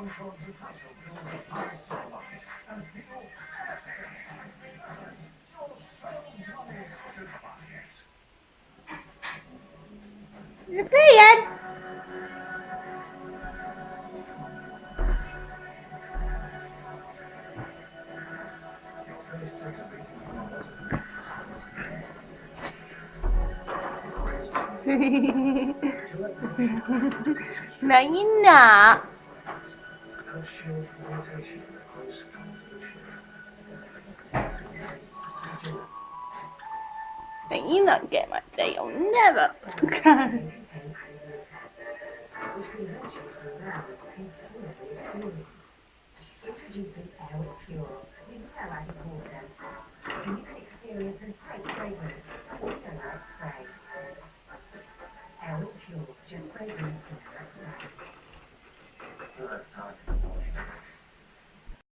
You're playing. No, you're not. No, you not get my tail. Never. Introducing Airwick Pure with aromatic water, so you can experience a great fragrance with a light spray. Airwick Pure, just fragrance with light spray.